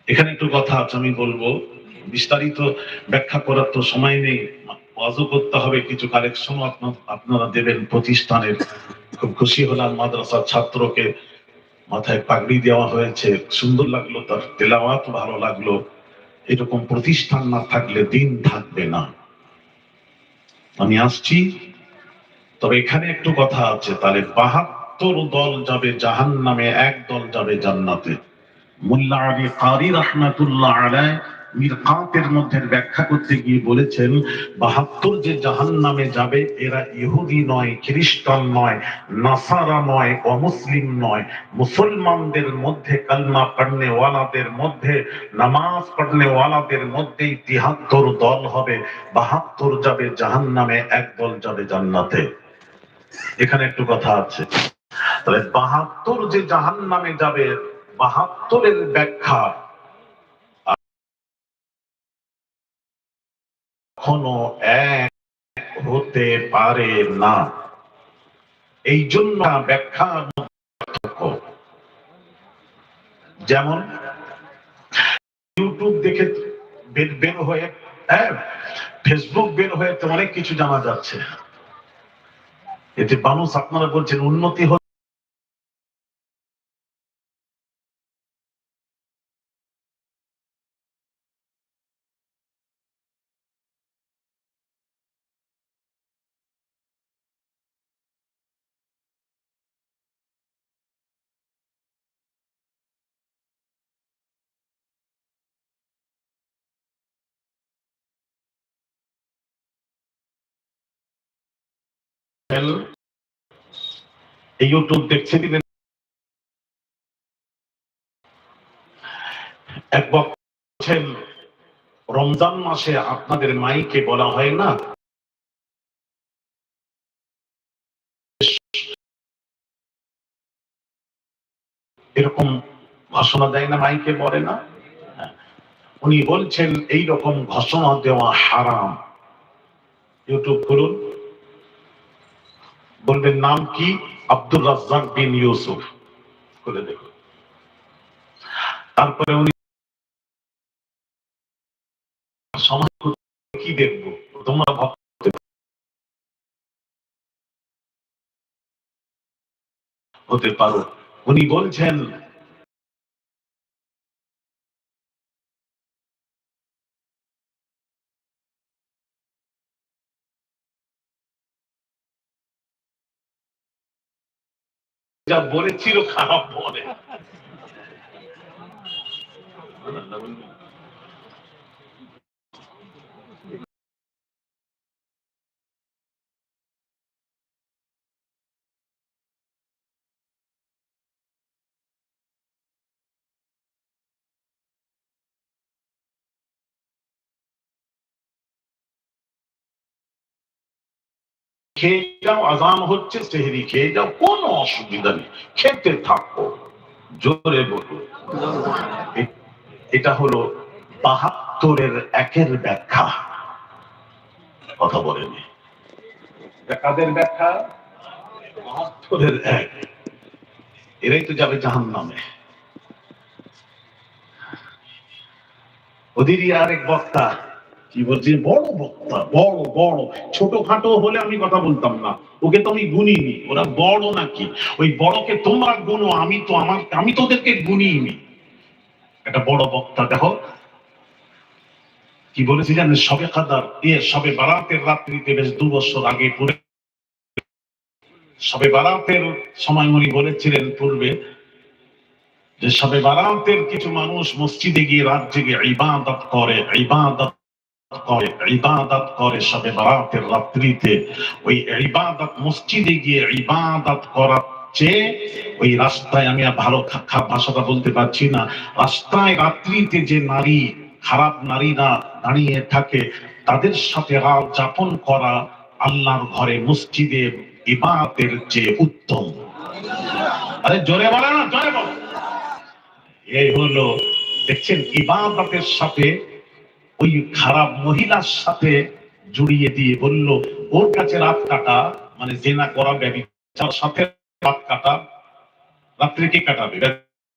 এখানে একটু কথা আছে, আমি বলবো, বিস্তারিত ব্যাখ্যা করার তো সময় নেই, ওয়াজও করতে হবে, কিছু কালেকশনও আপনারা দেবেন প্রতিষ্ঠানের। খুব খুশি হলাম, মাদ্রাসার ছাত্রকে মাথায় পাগড়ি দেওয়া হয়েছে, সুন্দর লাগলো, তার তেলাওয়াত ভালো লাগলো। এরকম প্রতিষ্ঠান না থাকলে দিন থাকবে না। আমি আসছি, তবে এখানে একটু কথা আছে, তাহলে ৭২ দল যাবে জাহান্নামে, এক দল যাবে জান্নাতে। মোল্লা আলী কারি রাহমাতুল্লাহ আলাইহি মিরকাতের মধ্যে ব্যাখ্যা করতে গিয়ে বলেছেন, ৭২ যে জাহান্নামে যাবে এরা ইহুদি নয়, খ্রিস্টান নয়, নাসারা নয়, অমুসলিম নয়, মুসলমানদের মধ্যে কালমা পড়নে ওয়ালাদের মধ্যে, নামাজ পড়নে ওয়ালাদের মধ্যেই ৭৩ দল হবে। ৭২ যাবে জাহান্নামে, এক দল যাবে জান্নাতে। এখানে একটু কথা আছে, তাহলে ৭২ যে জাহান্নামে যাবে, ৭২-এর ব্যাখ্যা কখনো এক হতে পারে না। এই জন্য ব্যাখ্যা, যেমন ইউটিউব দেখে বের হয়ে, ফেসবুক বের হয়ে তো অনেক কিছু জানা যাচ্ছে। এতে মানুষ, আপনারা বলছেন উন্নতি হচ্ছে, এই ইউটিউব দেখছে দিলেন। এক বলছেন, রমজান মাসে আপনাদের মাইকে বলা হয় না, এরকম ঘোষণা দেয় না, মাইকে বলে না। উনি বলছেন এই রকম ঘোষণা দেওয়া হারাম। ইউটিউব করুন, বলবেন নাম কি, আব্দুর রাজ্জাক বিন ইউসুফ, করে দেখুন। তারপরে উনি সমাজ কি দেখবো, তোমরা হতে পারো। উনি বলছেন যা বলেছিল খারাপ বলে। খেয়ে যাও, আজান হচ্ছে, সেহরি খেয়ে যাও, কোনো অসুবিধা নেই, খেতে থাকো, জোরে বলুন। এটা হলো ৭২-এর একের ব্যাখ্যা। কথা বলেনি, কাদের ব্যাখ্যা? ৭২-এর এক, এরাই তো যাবে জাহান্নামে। ওদেরই আরেক বক্তা কি বলছে, বড় বক্তা, বড় বড়, ছোটখাটো হলে আমি কথা বলতাম না, ওকে তো আমি গুনিনি, ওরা বড় নাকি, ওই বড়কে তোমরা গুনো, আমি তো ওদেরকে গুনিনি। একটা বড় বক্তা দেখো কি বলেছি জানেন, সবে কাদার সবে বারাতের রাত্রিতে, বেশ ২ বছর আগে, পূর্বে সবে বারাতের সময় উনি বলেছিলেন পূর্বে, যে সবে বারাতের কিছু মানুষ মসজিদে গিয়ে রাত জেগে ইবাদত করে, ইবাদত করে সবে বারাতের রাত্রিতে। ওই ইবাদত, মসজিদে গিয়ে ইবাদত করার চেয়ে ওই রাস্তায়, আমি আর ভালো ভাষাটা বলতে পারছি না, রাস্তায় রাত্রিতে যে নারী, খারাপ নারীরা দাঁড়িয়ে থাকে, তাদের সাথে রাত যাপন করা আল্লাহর ঘরে মসজিদে ইবাদতের চেয়ে উত্তম। আরে জোরে বলে না, জোরে বলো। এই হলো, দেখছেন, ইবাদতের সাথে ওই খারাপ মহিলার সাথে জড়িয়ে দিয়ে বলল, ওর কাছে রাত কাটা মানে জেনা করা, ব্যভিচার সাথে রাত কাটা, রাত্রে কে কাটাবে?